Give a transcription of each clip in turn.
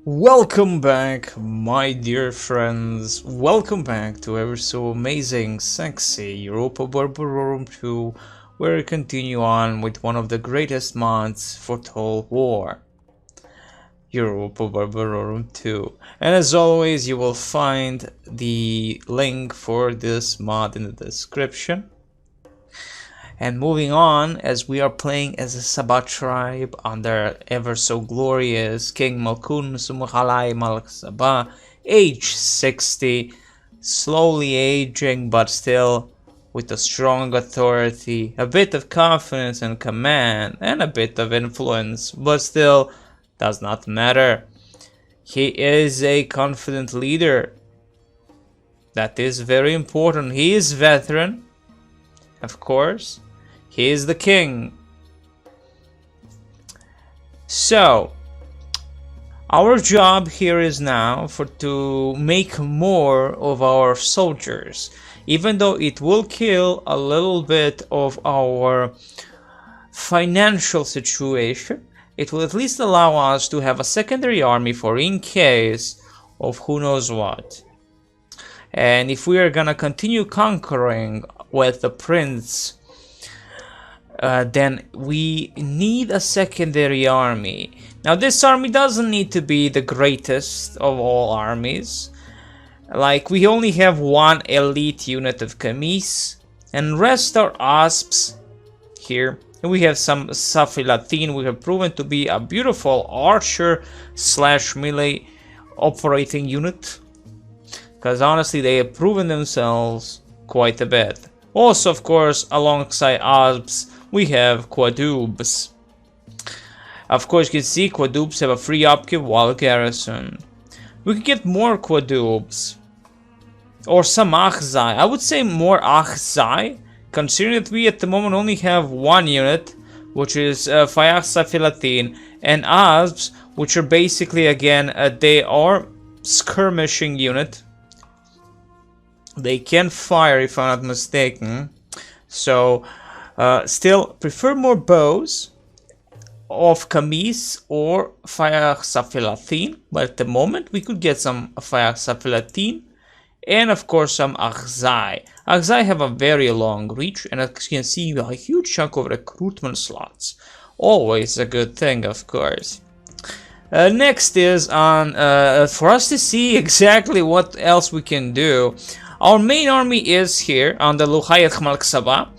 Welcome back, my dear friends. Welcome back to ever so amazing, sexy Europa Barbarorum 2, where we continue on with one of the greatest mods for Total War, Europa Barbarorum 2. And as always, you will find the link for this mod in the description. And moving on, as we are playing as a Saba tribe under ever so glorious King Malkun Sumhu Malk Saba, age 60, slowly aging but still with a strong authority, a bit of confidence and command, and a bit of influence, but still does not matter. He is a confident leader. That is very important. He is veteran, of course. He is the king. So, our job here is now to make more of our soldiers. Even though it will kill a little bit of our financial situation, it will at least allow us to have a secondary army for in case of who knows what. And if we are gonna continue conquering with the prince, then we need a secondary army. Now this army doesn't need to be the greatest of all armies. Like, we only have one elite unit of Camis, and rest are Asps here. And we have some Safilatin, who have proven to be a beautiful archer slash melee operating unit. Because honestly, they have proven themselves quite a bit. Also, of course, alongside Asps, we have Quadubes. Of course, you can see Quadubes have a free upkeep while garrison. We could get more Quadubes. Or some Achzai. I would say more Achzai, considering that we at the moment only have one unit, which is Fayach Safilatin, and Asps, which are basically, again, they are skirmishing unit. They can fire, if I'm not mistaken. So, still prefer more bows of Camis or Fayach Safilatin, but at the moment we could get some Fayach Safilatin and of course some Achzai. Achzai have a very long reach, and as you can see, a huge chunk of recruitment slots. Always a good thing, of course. Next is on for us to see exactly what else we can do. Our main army is here on the Malk Saba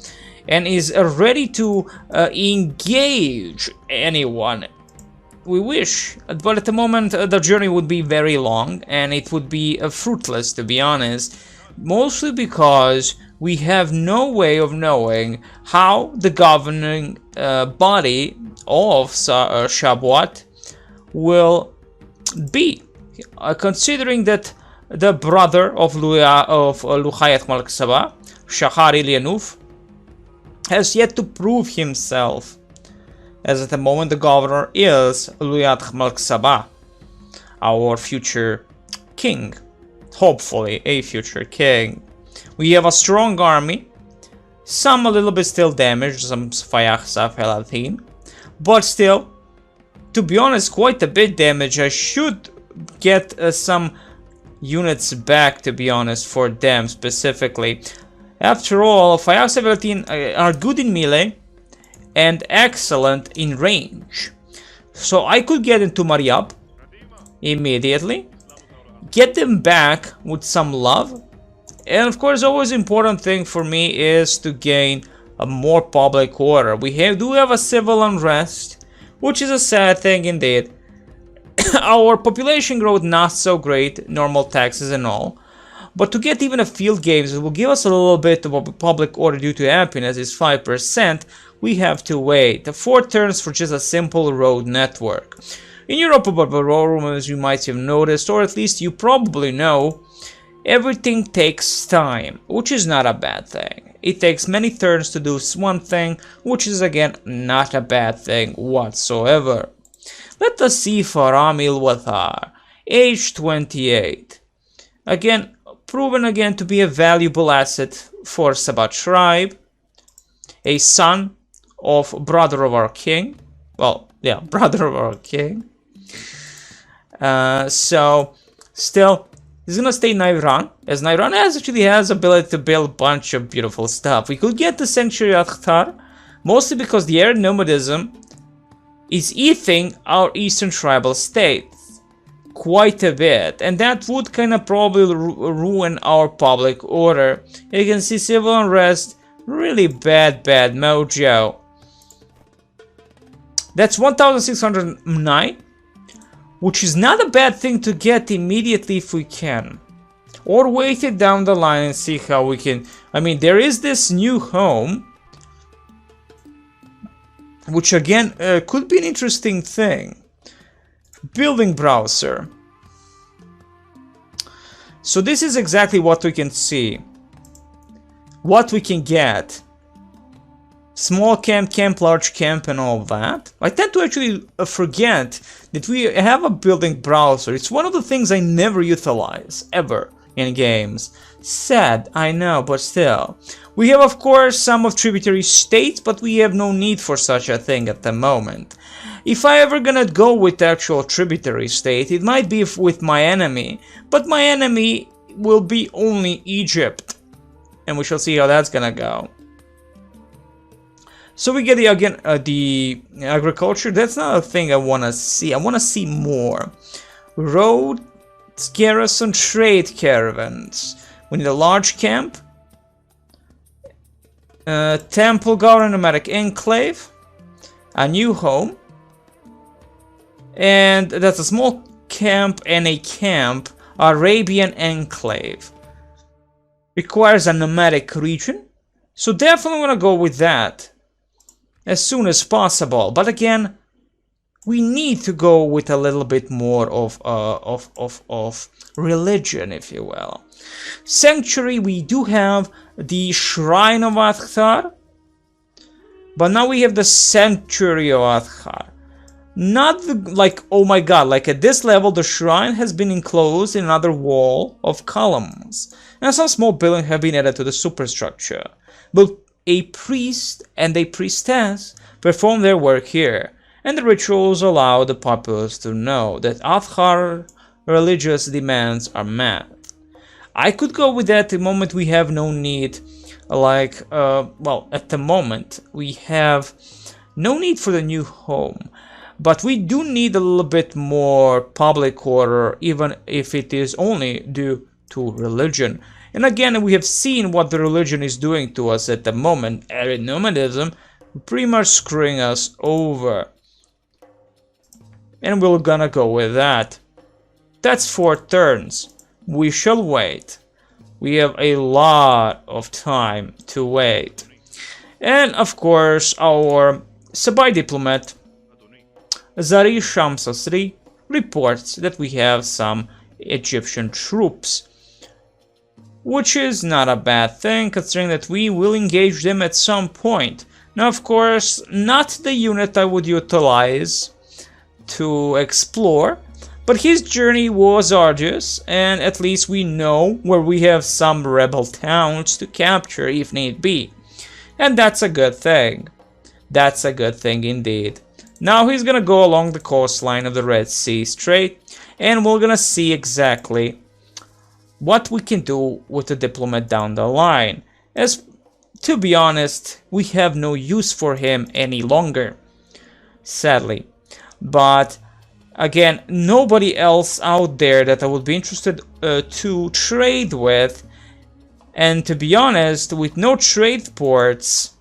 and is ready to engage anyone we wish, but at the moment the journey would be very long and it would be fruitless, to be honest, mostly because we have no way of knowing how the governing body of Shabuat will be, considering that the brother of Luhayat Malk Saba, Shahar Ilianuf, has yet to prove himself, as at the moment the governor is Luhayat Malk Saba, our future king, hopefully a future king. We have a strong army, some a little bit still damaged, some Fayach Safilatin, but still, to be honest, quite a bit damaged. I should get some units back, to be honest, for them specifically. After all, Fayach Safilatin are good in melee and excellent in range. So I could get into Maryab immediately, get them back with some love, and of course, always important thing for me is to gain a more public order. We do have a civil unrest, which is a sad thing indeed. Our population growth not so great, normal taxes and all, but to get even a field games, it will give us a little bit of a public order due to happiness is 5%. We have to wait 4 turns for just a simple road network. In Europa Barbarorum, as you might have noticed, or at least you probably know, everything takes time, which is not a bad thing. It takes many turns to do one thing, which is again not a bad thing whatsoever. Let us see Faramil Wathar, age 28. Again, proven again to be a valuable asset for Saba tribe. A son of brother of our king. Well, yeah, brother of our king. So still, he's gonna stay in Iran, as Iran actually has ability to build a bunch of beautiful stuff. We could get the Sanctuary Akhtar, mostly because the air nomadism is eating our eastern tribal states quite a bit, and that would kind of probably ruin our public order. You can see civil unrest, really bad mojo. That's 1609, which is not a bad thing to get immediately if we can, or wait it down the line and see how we can. I mean, there is this new home, which again could be an interesting thing. Building browser. So this is exactly what we can see, what we can get. Small camp, large camp, and all that. I tend to actually forget that we have a building browser. It's one of the things I never utilize, ever, in games. Sad, I know, but still. We have, of course, some of tributary states, but we have no need for such a thing at the moment. If I ever gonna go with actual tributary state, it might be with my enemy, but my enemy will be only Egypt. And we shall see how that's gonna go. So we get the agriculture. That's not a thing I want to see. I want to see more. Road, garrison, trade caravans. We need a large camp. Temple, garden, nomadic enclave. A new home. And that's a small camp and a camp. Arabian enclave. Requires a nomadic region. So definitely want to go with that as soon as possible, but again, we need to go with a little bit more of religion, if you will. Sanctuary, we do have the Shrine of Akhtar, but now we have the Sanctuary of Akhtar. Not the, like, oh my god, like at this level, the shrine has been enclosed in another wall of columns, and some small buildings have been added to the superstructure. But a priest and a priestess perform their work here, and the rituals allow the populace to know that Akhtar religious demands are met. I could go with that the moment we have no need, like, well, at the moment we have no need for the new home, but we do need a little bit more public order, even if it is only due to religion. And again, we have seen what the religion is doing to us at the moment. Arid nomadism pretty much screwing us over. And we're gonna go with that. That's 4 turns. We shall wait. We have a lot of time to wait. And of course, our Sabai diplomat, Zari Shamsasri, reports that we have some Egyptian troops, which is not a bad thing, considering that we will engage them at some point. Now, of course, not the unit I would utilize to explore, but his journey was arduous, and at least we know where we have some rebel towns to capture if need be. And that's a good thing. That's a good thing indeed. Now he's gonna go along the coastline of the Red Sea Strait, and we're gonna see exactly what we can do with the diplomat down the line, as to be honest, we have no use for him any longer, sadly. But again, nobody else out there that I would be interested to trade with, and to be honest, with no trade ports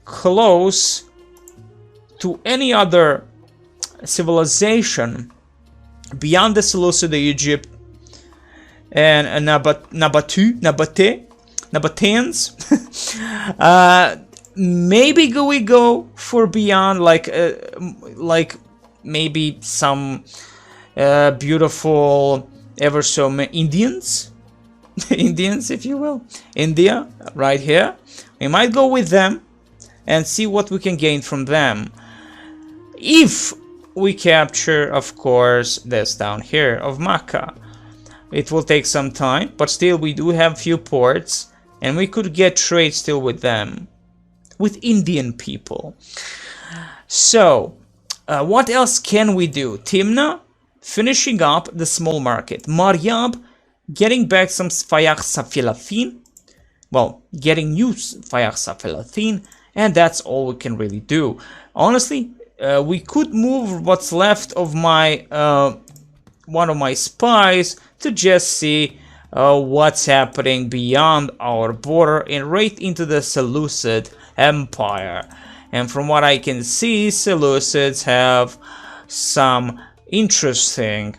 close to any other civilization beyond the Seleucid Egypt and Nabateans. Maybe we go for beyond, like maybe some beautiful ever so many Indians, Indians, if you will, India, right here. We might go with them and see what we can gain from them. If we capture, of course, this down here of Makkah. It will take some time, but still we do have few ports, and we could get trade still with them, with Indian people. So, what else can we do? Timna? finishing up the small market. Maryab getting back some Sfayax well, getting new Sfayax, and that's all we can really do. Honestly, we could move what's left of my one of my spies to just see what's happening beyond our border and right into the Seleucid Empire. And from what I can see, Seleucids have some interesting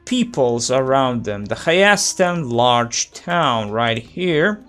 peoples around them. The highest large town right here.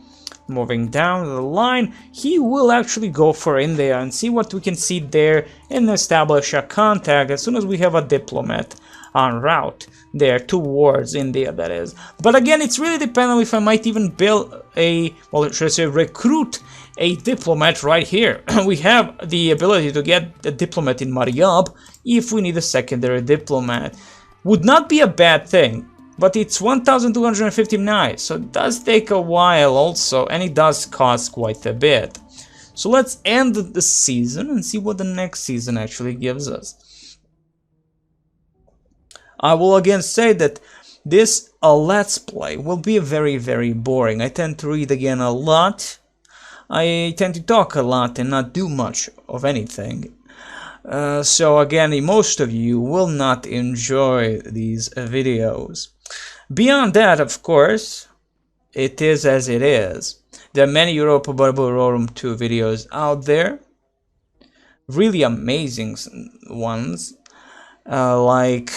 Moving down the line, he will actually go for India and see what we can see there and establish a contact as soon as we have a diplomat en route there towards India, that is. But again, it's really dependent if I might even build a, well, should I say, recruit a diplomat right here. We have the ability to get a diplomat in Maryab if we need a secondary diplomat. Would not be a bad thing, but it's 1259, so it does take a while also, and it does cost quite a bit. So let's end the season and see what the next season actually gives us. I will again say that this Let's Play will be very boring. I tend to read again a lot. I tend to talk a lot and not do much of anything. So again, most of you will not enjoy these videos. Beyond that, of course, it is as it is. There are many Europa Barbarorum 2 videos out there. Really amazing ones. Like,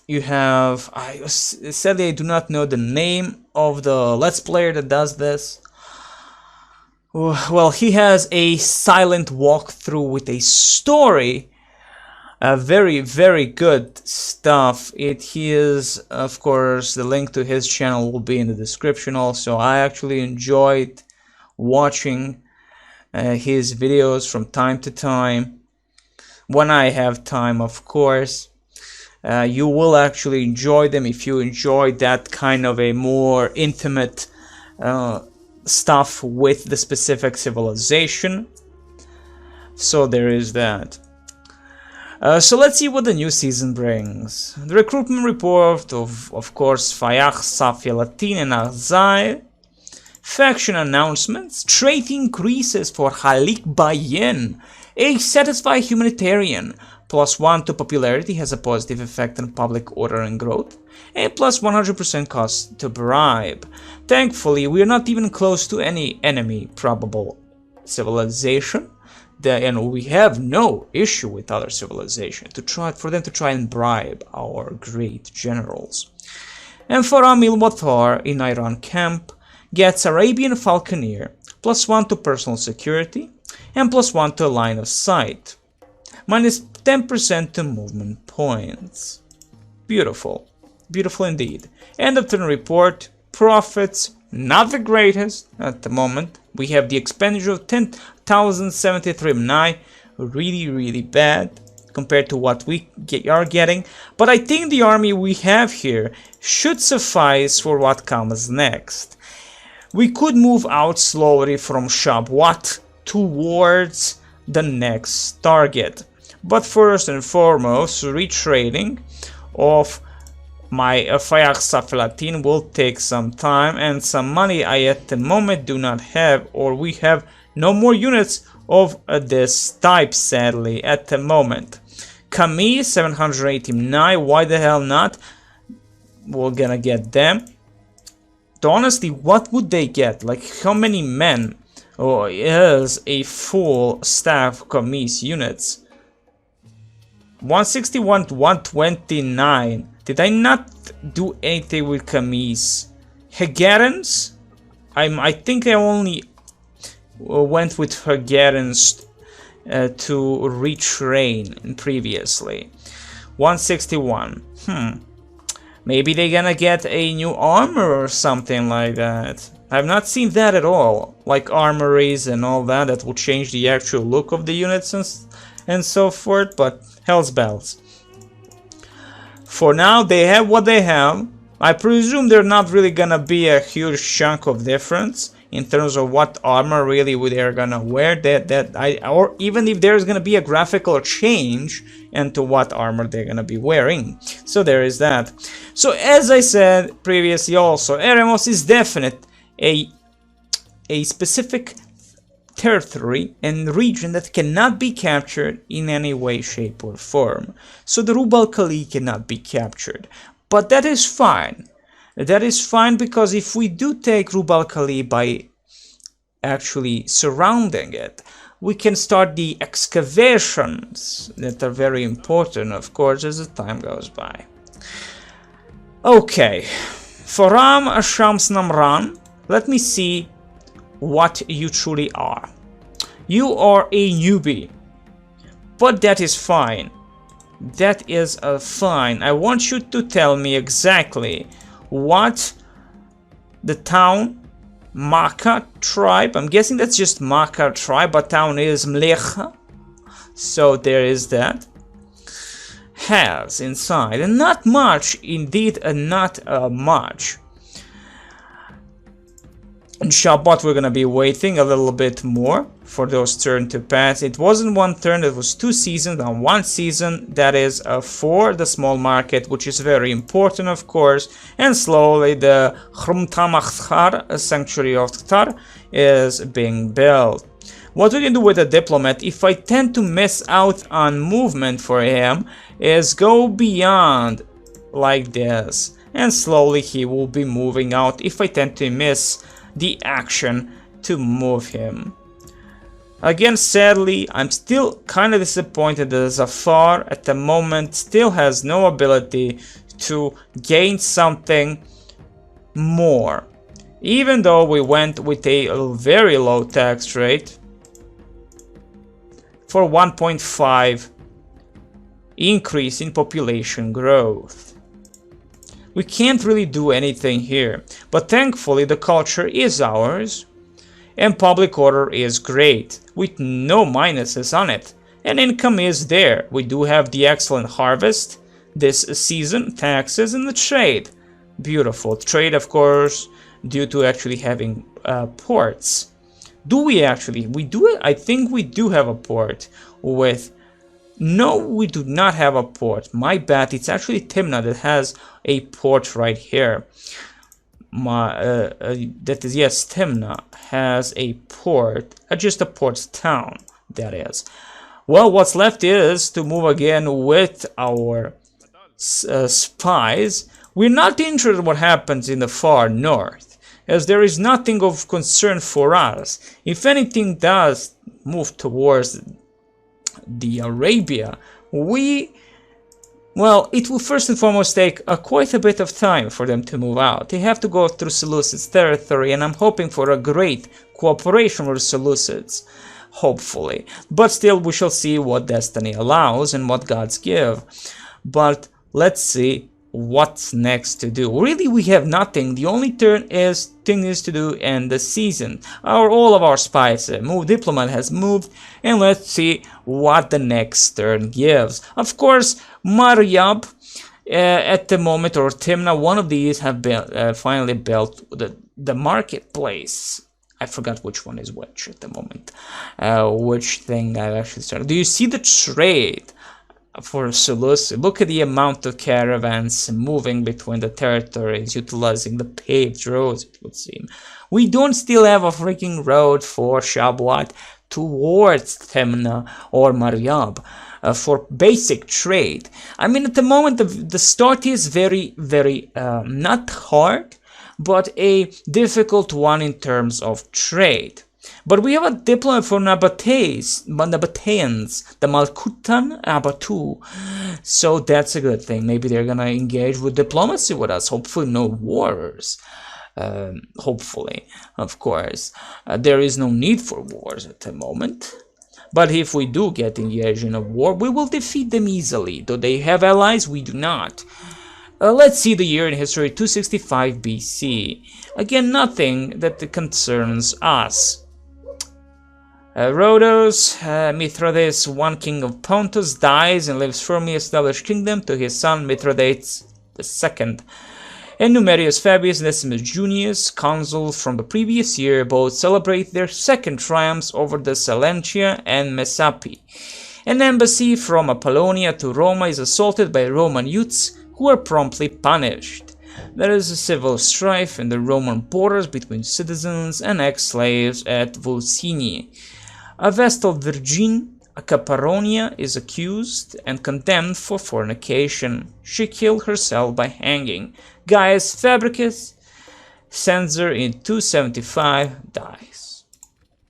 you have... sadly, I do not know the name of the Let's Player that does this. Well, he has a silent walkthrough with a story. Very good stuff. It is, of course, the link to his channel will be in the description also. I actually enjoyed watching his videos from time to time. When I have time, of course. You will actually enjoy them if you enjoy that kind of a more intimate stuff with the specific civilization. So there is that. So let's see what the new season brings. The recruitment report of course, Sfayax and Arzai. Faction announcements. Trait increases for Halik Bayen, a satisfied humanitarian. +1 to popularity has a positive effect on public order and growth. A plus 100% cost to bribe. Thankfully, we are not even close to any enemy probable civilization. And we have no issue with other civilization for them to try and bribe our great generals. And for Amil Wathar in Iran camp gets Arabian Falconeer, +1 to personal security, and +1 to line of sight. Minus 10% to movement points. Beautiful. Beautiful indeed. End of turn report. Profits, not the greatest at the moment. We have the expenditure of 10,073 Mnai. Really bad compared to what we are getting. But I think the army we have here should suffice for what comes next. We could move out slowly from Shabwat towards the next target. But first and foremost, retrading of my Sfayax will take some time and some money I at the moment do not have, or we have no more units of this type sadly at the moment. Kami 789, why the hell not? We're gonna get them. So honestly, what would they get? Like how many men is a full staff Kami's units? 161 to 129. Did I not do anything with Kami's? Hegarians? I think I only went with Hegarians to retrain previously. 161. Maybe they're gonna get a new armor or something like that. I've not seen that at all. Like armories and all that will change the actual look of the units and so forth, but hell's bells. For now, they have what they have. I presume they're not really gonna be a huge chunk of difference. in terms of what armor really they're gonna wear, or even if there's gonna be a graphical change into what armor they're gonna be wearing. So there is that. So as I said previously also, Eremos is definite a specific territory and region that cannot be captured in any way, shape or form. So the Rub al-Khali cannot be captured. But that is fine. That is fine, because if we do take Rub al-Khali by actually surrounding it, we can start the excavations that are very important, of course, as the time goes by. Okay, Faram Ashams Namran, let me see what you truly are. You are a newbie, but that is fine. That is fine. I want you to tell me exactly what the town Maka tribe, I'm guessing that's just Maka tribe, but town is Mlecha, so there is that, has inside, and not much, indeed, not much. In Shabbat we're gonna be waiting a little bit more for those turns to pass. It wasn't one turn, it was 2 seasons, and 1 season that is for the small market, which is very important, of course. And slowly the Chrumtamachthar, sanctuary of Khtar, is being built. What we can do with a diplomat, if I tend to miss out on movement for him, is go beyond like this, and slowly he will be moving out if I tend to miss the action to move him. Again, sadly, I'm still kind of disappointed that Zafar at the moment still has no ability to gain something more, even though we went with a very low tax rate for 1.5 increase in population growth. We can't really do anything here, but thankfully the culture is ours, and public order is great, with no minuses on it, and income is there. We do have the excellent harvest this season, taxes, and the trade. Beautiful trade, of course, due to actually having ports. Do we actually? We do. I think we do have a port with... No, we do not have a port. My bad. It's actually Timna that has a port right here. That is, yes, Timna has a port. Just a port town, that is. Well, what's left is to move again with our spies. We're not interested in what happens in the far north, as there is nothing of concern for us. If anything does move towards the Arabia, well, it will first and foremost take quite a bit of time for them to move out. They have to go through Seleucid's territory, and I'm hoping for a great cooperation with the Seleucids, hopefully. But still, we shall see what destiny allows and what gods give. But let's see what's next to do. Really, we have nothing. The only thing is to do in the season. All of our spies moved, diplomat has moved, and let's see what the next turn gives. Of course, Maryab at the moment, or Timna, one of these have been finally built the marketplace. I forgot which one is which at the moment. Which thing I've actually started. Do you see the trade for Seleucid? Look at the amount of caravans moving between the territories, utilizing the paved roads, it would seem. We don't still have a freaking road for Shabbat towards Timna or Maryab for basic trade. I mean, at the moment, the start is very, very not hard, but a difficult one in terms of trade. But we have a diplomat for Nabateans, the Malkutan Abatu. So that's a good thing. Maybe they're gonna engage with diplomacy with us. Hopefully no wars. Hopefully, of course. There is no need for wars at the moment. But if we do get engaged in a war, we will defeat them easily. Do they have allies? We do not. Let's see the year in history, 265 BC. Again, nothing that concerns us. Rhodos, Mithridates, one king of Pontus, dies and lives firmly established kingdom to his son Mithridates II. and Numerius Fabius and Decimus Junius, consuls from the previous year, both celebrate their second triumphs over the Salentia and Messapi. An embassy from Apollonia to Roma is assaulted by Roman youths, who are promptly punished. There is a civil strife in the Roman borders between citizens and ex-slaves at Vulcini. A Vestal Virgin, a Caparonia, is accused and condemned for fornication. She killed herself by hanging. Gaius Fabricius, censor in 275, dies.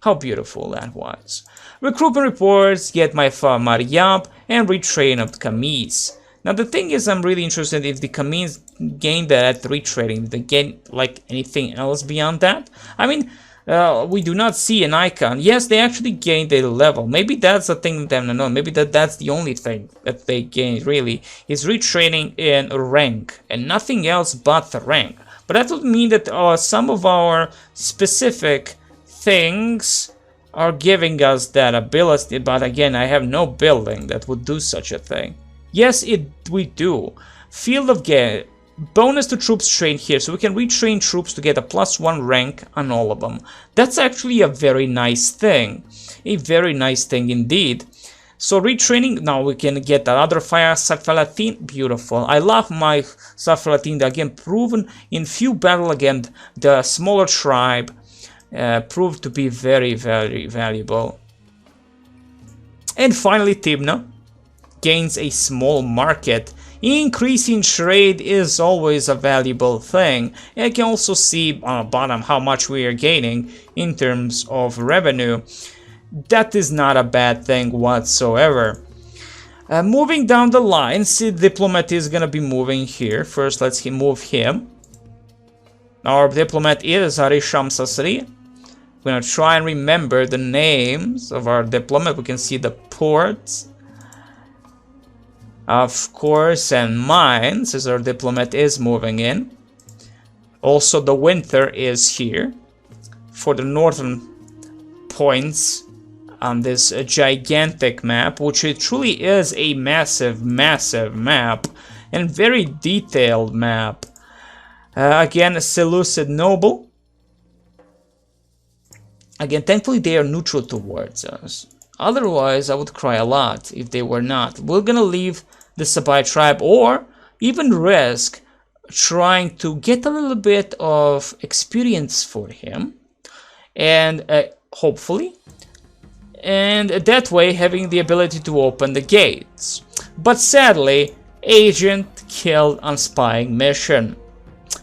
How beautiful that was. Recruitment reports get my far Maryab and retrain of Camis. Now the thing is, I'm really interested if the Camis gain that retraining. Did they gain like anything else beyond that? I mean, we do not see an icon. Yes, they actually gained a level. Maybe that's the thing that I know. Maybe that's the only thing that they gained really, is retraining in rank and nothing else but the rank. But that would mean that some of our specific things are giving us that ability. But again, I have no building that would do such a thing. Yes, we do. Field of Gain. Bonus to troops trained here, so we can retrain troops to get a +1 rank on all of them. That's actually a very nice thing. A very nice thing indeed. So retraining, now we can get another fire Safalatine. Beautiful. I love my Safalatine, again proven in few battle against the smaller tribe. Proved to be very, very valuable. And finally Tibna gains a small market. Increasing trade is always a valuable thing. And you can also see on the bottom how much we are gaining in terms of revenue. That is not a bad thing whatsoever. Moving down the line, see, diplomat is gonna be moving here. First, let's move him. Our diplomat is Arisham Sasri. We're gonna try and remember the names of our diplomat. We can see the ports, of course, and mines, as our diplomat is moving in. Also, the winter is here for the northern points on this gigantic map, which it truly is a massive, massive map and very detailed map. Again, a Seleucid noble. Again, thankfully they are neutral towards us. Otherwise, I would cry a lot if they were not. We're gonna leave the Sabai tribe, or even risk trying to get a little bit of experience for him, and hopefully, and that way having the ability to open the gates. But sadly, agent killed on spying mission.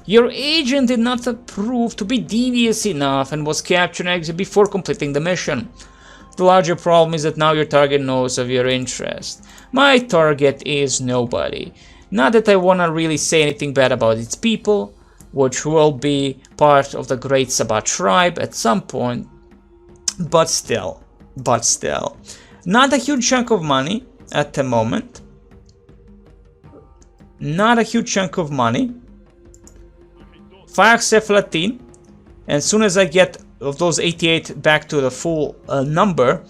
Your agent did not prove to be devious enough and was captured and exited before completing the mission. The larger problem is that now your target knows of your interest. My target is nobody. Not that I want to really say anything bad about its people, which will be part of the Great Saba tribe at some point, but still. Not a huge chunk of money at the moment. Not a huge chunk of money. Faxef and as soon as I get of those 88 back to the full number,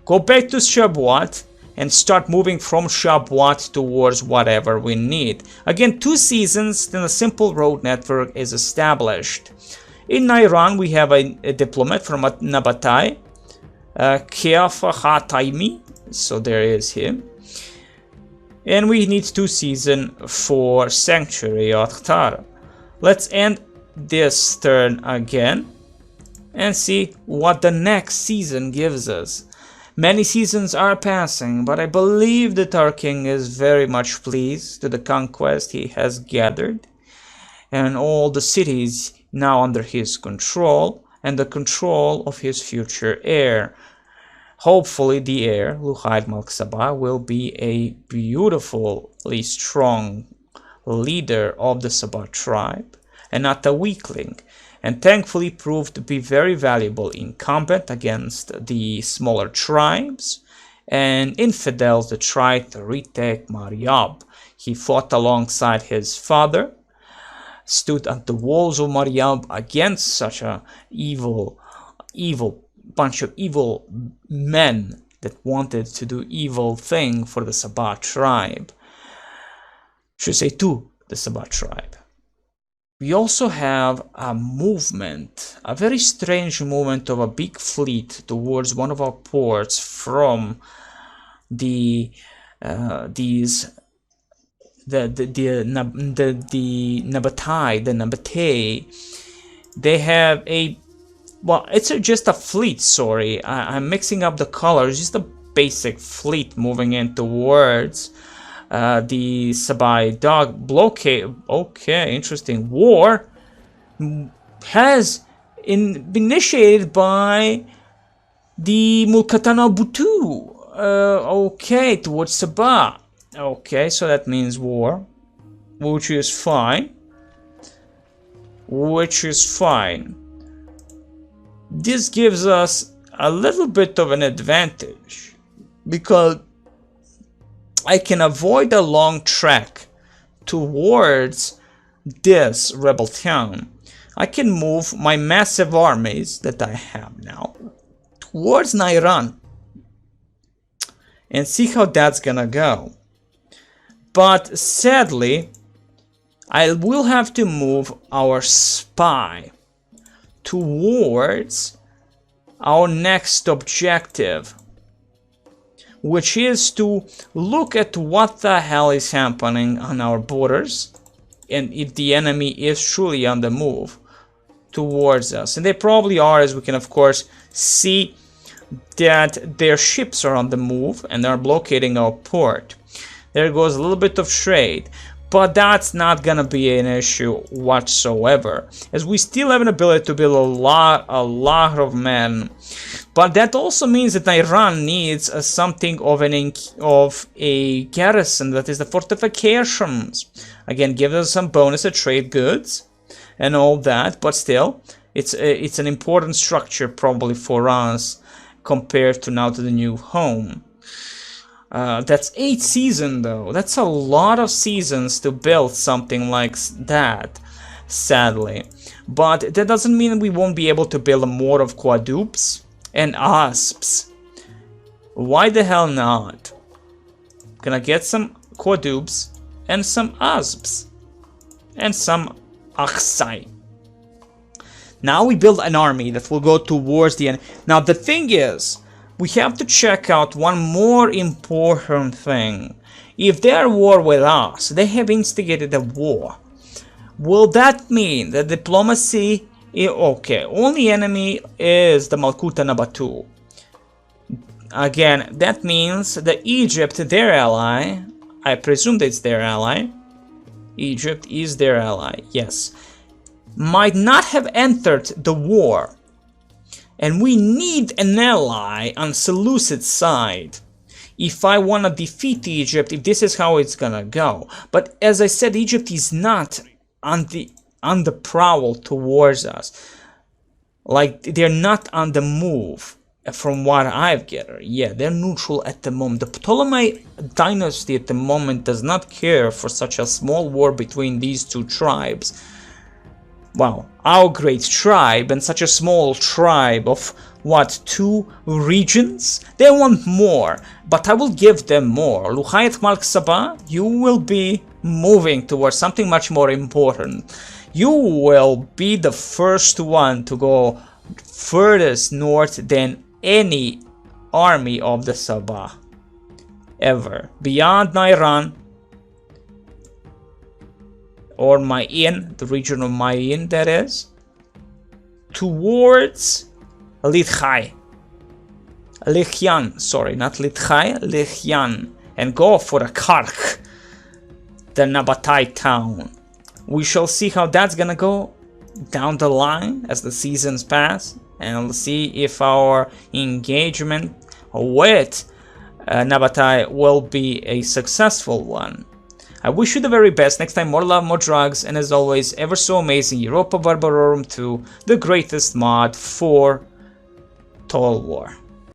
go back to Shabuat and start moving from Shabuat towards whatever we need. Again, 2 seasons, then a simple road network is established. In Iran, we have a diplomat from Nabatai, Kiafa so there is him. And we need 2 seasons for Sanctuary Akhtar. Let's end this turn again and see what the next season gives us. Many seasons are passing, but I believe that our king is very much pleased to the conquest he has gathered, and all the cities now under his control, and the control of his future heir. Hopefully the heir, Luhaid Malk Saba, will be a beautifully strong leader of the Saba tribe, and not a weakling, and thankfully proved to be very valuable in combat against the smaller tribes and infidels that tried to retake Maryab. He fought alongside his father, stood at the walls of Maryab against such a bunch of evil men that wanted to do evil thing for the Saba tribe. Should say to the Saba tribe. We also have a movement, a very strange movement of a big fleet towards one of our ports from the Nabatai. They have a, well, it's just a fleet, sorry, I'm mixing up the colors, just a basic fleet moving in towards the Sabai dog blockade. Okay, interesting. War has been initiated by the Mulkatana Butu. Okay, towards Sabah. Okay, so that means war, which is fine. This gives us a little bit of an advantage because I can avoid a long trek towards this rebel town. I can move my massive armies that I have now towards Nairan and see how that's gonna go. But sadly, I will have to move our spy towards our next objective, which is to look at what the hell is happening on our borders and if the enemy is truly on the move towards us. And they probably are, as we can of course see that their ships are on the move and they're blockading our port. There goes a little bit of trade, but that's not gonna be an issue whatsoever, as we still have an ability to build a lot of men. But that also means that Iran needs something of a garrison, that is the fortifications. Again, give us some bonus to trade goods and all that, but still, it's an important structure probably for us compared to now to the new home. That's 8 seasons though. That's a lot of seasons to build something like that, sadly. But that doesn't mean we won't be able to build more of quadrupes and asps. Why the hell not? Gonna get some quadrupes and some asps and some aksai. Now we build an army that will go towards the end. Now the thing is, we have to check out one more important thing. If they are at war with us, they have instigated a war. Will that mean that diplomacy... Okay, only enemy is the Malkuta Nabatu. Again, that means that Egypt, their ally, I presume that it's their ally. Egypt is their ally, yes. Might not have entered the war. And we need an ally on Seleucid side if I want to defeat Egypt, if this is how it's gonna go. But as I said, Egypt is not on the prowl towards us. Like, they're not on the move from what I've gathered. Yeah, they're neutral at the moment. The Ptolemy dynasty at the moment does not care for such a small war between these two tribes. Wow, our great tribe and such a small tribe of, what, 2 regions? They want more, but I will give them more. Luhayat Malk Saba, you will be moving towards something much more important. You will be the first one to go furthest north than any army of the Sabah ever. Beyond Nairan, or Mayin, the region of Mayin, that is, towards Lithai. Lichyan, sorry, not Lithai, Lichyan, and go for a Kark, the Nabatai town. We shall see how that's gonna go down the line as the seasons pass, and we'll see if our engagement with Nabatai will be a successful one. I wish you the very best. Next time, more love, more drugs, and as always, ever so amazing Europa Barbarorum 2, the greatest mod for Total War.